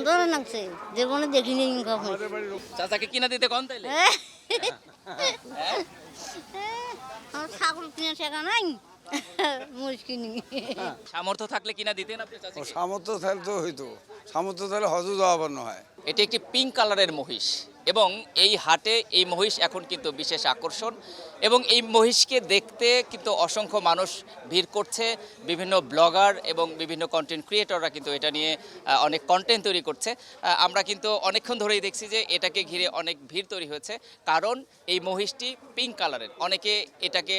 সুন্দর লাগছে, জীবনে দেখিনি কখন। চাচাকে কিনা দিতে কোন তাইলে? আমার ছাগল কিনে শেখা নাই, মুশকিল। সামর্থ্য থাকলে কিনা দিতেন আপনি ও চাচাকে? সামর্থ্য থাকলে তো হইতো, সামর্থ্য থাকলে হজও যাওয়া বান্য হয়। এটি একটি পিঙ্ক কালারের মহিষ এবং এই হাটে এই মহিষ এখন কিন্তু বিশেষ আকর্ষণ এবং এই মহিষকে দেখতে কিন্তু অসংখ্য মানুষ ভিড় করছে। বিভিন্ন ব্লগার এবং বিভিন্ন কন্টেন্ট ক্রিয়েটররা কিন্তু এটা নিয়ে অনেক কন্টেন্ট তৈরি করছে। আমরা কিন্তু অনেকক্ষণ ধরেই দেখছি যে এটাকে ঘিরে অনেক ভিড় তৈরি হয়েছে, কারণ এই মহিষটি পিঙ্ক কালারের। অনেকে এটাকে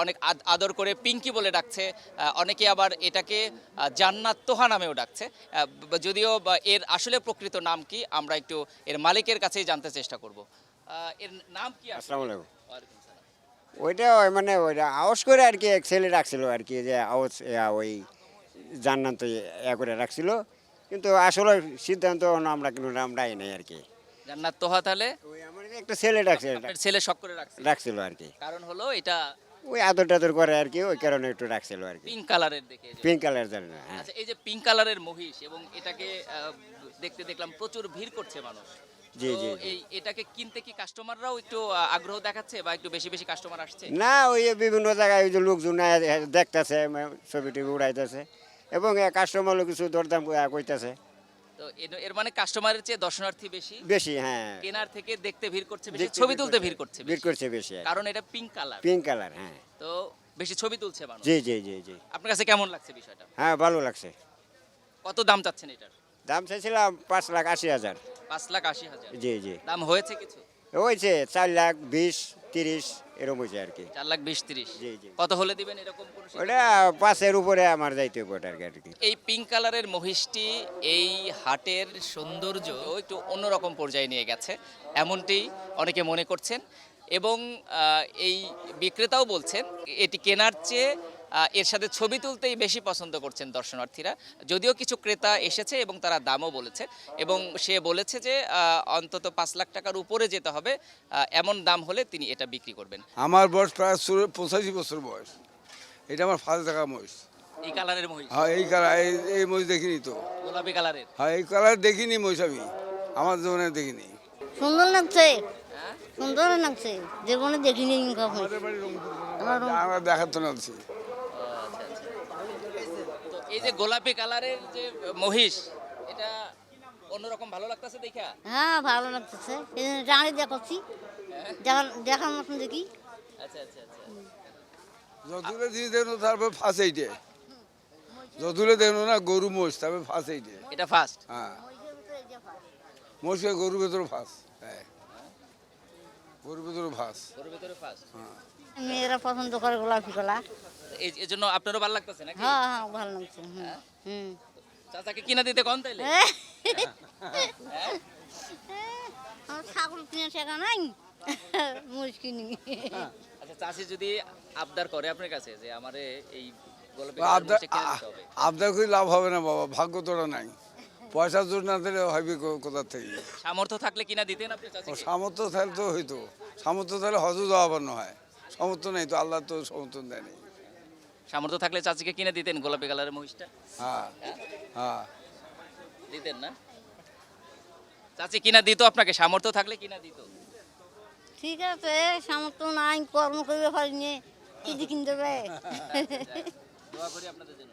অনেক আদর করে পিঙ্কি বলে ডাকছে, অনেকে আবার এটাকে জান্নাত তোহা নামেও ডাকছে। যদিও এর আসলে প্রকৃত নাম কি আমরা একটু এর মালিকের কাছেই জানতে চেষ্টা করব। এর নাম কি? আসসালামু আলাইকুম। ওয়ালাইকুম সালাম। ওইটা মানে ওইটা আওয়াজ করে আর কি এক ছেলে রাখছিল আর কি, যে আওয়াজ ওই জান্নাত করে রাখছিল, কিন্তু আসলে সিদ্ধান্ত আমরা কিন্তু আমরাই নাই আর কি। জান্নাত তোহা তাহলে ওই আমার একটা ছেলে রাখছে, আপনার ছেলে শখ করে রাখছে? রাখছিল আর কি, কারণ হলো এটা ওই আদর টাদর করে আর কি, ওই কারণে একটু রাখছিল আর কি। পিঙ্ক কালারের দেখে। পিঙ্ক কালার জানি না, হ্যাঁ। আচ্ছা, এই যে পিঙ্ক কালারের মহিষ এবং এটাকে দেখতে দেখলাম প্রচুর ভিড় করছে মানুষ। জি, তো জি, জি। এই এটাকে কিনতে কি কাস্টমাররাও একটু আগ্রহ দেখাচ্ছে বা একটু বেশি বেশি কাস্টমার আসছে? না, ওই বিভিন্ন জায়গায় ওই যে লোকজন দেখতেছে, ছবি টবি উড়াইতেছে এবং কাস্টমার কিছু দরদাম কইতেছে। তো এর মানে কাস্টমারের চেয়ে দর্শনার্থী বেশি, বেশি, হ্যাঁ। কেনার থেকে দেখতে ভিড় করছে বেশি, দেখতে ছবি ভিড় তুলতে করছে, ভিড় করছে ভিড় বেশি। করছে বেশি, কারণ এটা পিঙ্ক কালার, পিঙ্ক কালার, হ্যাঁ। তো বেশি ছবি তুলছে মানুষ। জি, জি, জি, জি। আপনার কাছে কেমন লাগছে বিষয়টা? হ্যাঁ, ভালো লাগছে। কত দাম চাচ্ছেন এটার? দাম চাইছিলাম 5,80,000। 5,80,000 জি, জি। দাম হয়েছে কিছু? হয়েছে 4,20,000, 30 এরকম হয়েছে আর কি। 4,20,30। জি, জি। কত হলে দিবেন এরকম কোনো সিদ্ধান্ত? ওটা 5-এর উপরে আমার যাইতে হবে ওটা আর কি। এই পিঙ্ক কালারের মহিষটি এই হাটের সৌন্দর্য একটু অন্যরকম পর্যায়ে নিয়ে গেছে, এমনটি অনেকে মনে করছেন এবং এই বিক্রেতাও বলছেন এটি কেনার চেয়ে এর সাথে ছবি তুলতেই বেশি পছন্দ করছেন দর্শনার্থীরা। যদিও কিছু ক্রেতা এসেছে এবং তারা দামও বলেছে এবং সে বলেছে যে অন্তত 5 লাখ টাকার উপরে যেতে হবে, এমন দাম হলে তিনি এটা বিক্রি করবেন। আমার বয়স প্রায় 85 বছর বয়স। এটা আমার ফার্স্ট দেখা মহিষ। এই কালারের মহিষ? হ্যাঁ, এই কালার, এই মহিষ দেখিনি তো। গোলাপি কালারের? হ্যাঁ, এই কালার দেখিনি মহিষ আমি আমার জীবনে দেখিনি। সুন্দর লাগছে, হ্যাঁ? সুন্দর লাগছে, জীবনে দেখিনি কখন। আমাদের বাড়ি আমরা দেখাতে নাছি। তো এই যে গোলাপি কালারের যে মহিষ, এটা অন্যরকম ভালো লাগতেছে দেখা? হ্যাঁ, ভালো লাগতেছে, এই জন্য দাঁড়িয়ে দেখাচ্ছি, দেখার মতন দেখি। আচ্ছা আচ্ছা আচ্ছা। যতুলে দিয়ে দেন তারপর ফাঁস এইটে, যতুলে দেন না গরু মহিষ, তারপর ফাঁস এইটে। এটা ফার্স্ট? হ্যাঁ, মহিষের গরুর ভেতরে ফাঁস। হ্যাঁ, গরুর ভেতরে ফাঁস। ওর ভিতরে ফার্স্ট। হ্যাঁ, মেয়েরা পছন্দ করে গোলাপি কলা। এই জন্য আপনারও ভালো লাগতেছে নাকি? হ্যাঁ, হ্যাঁ, ভালো লাগছে। হুম। চাচাকে কিনা দিতে কোন তাইলে? আমার ছাগল কিনে শেখা নাই, মুশকিল। আচ্ছা, চাচি যদি আবদার করে আপনার কাছে যে আমারে এই গোলাপি আবদার কালারের মহিষটা কিনে দিতে হবে, আবদার করে লাভ হবে না বাবা, ভাগ্য তোরা নাই। পয়সার জোর না দিলে হইবে কোথা থেকে? সামর্থ্য থাকলে কিনা দিতেন আপনি ও চাচিকে? সামর্থ্য থাকলে তো হইতো, সামর্থ্য থাকলে হজও যাওয়া বান্য হয়। সামর্থ্য নেই তো, আল্লাহ তো সমর্থন দেয়নি। সামর্থ্য থাকলে চাচিকে কিনে দিতেন গোলাপি কালারের মহিষটা? হ্যাঁ, হ্যাঁ। দিতেন না? চাচি কিনা দিত আপনাকে, সামর্থ্য থাকলে কিনা দিত? ঠিক আছে, সামর্থ্য নাই, কর্ম করবে পারিনি, কি দিয়ে কিনতে হবে? দোয়া করি আপনাদের জন্য।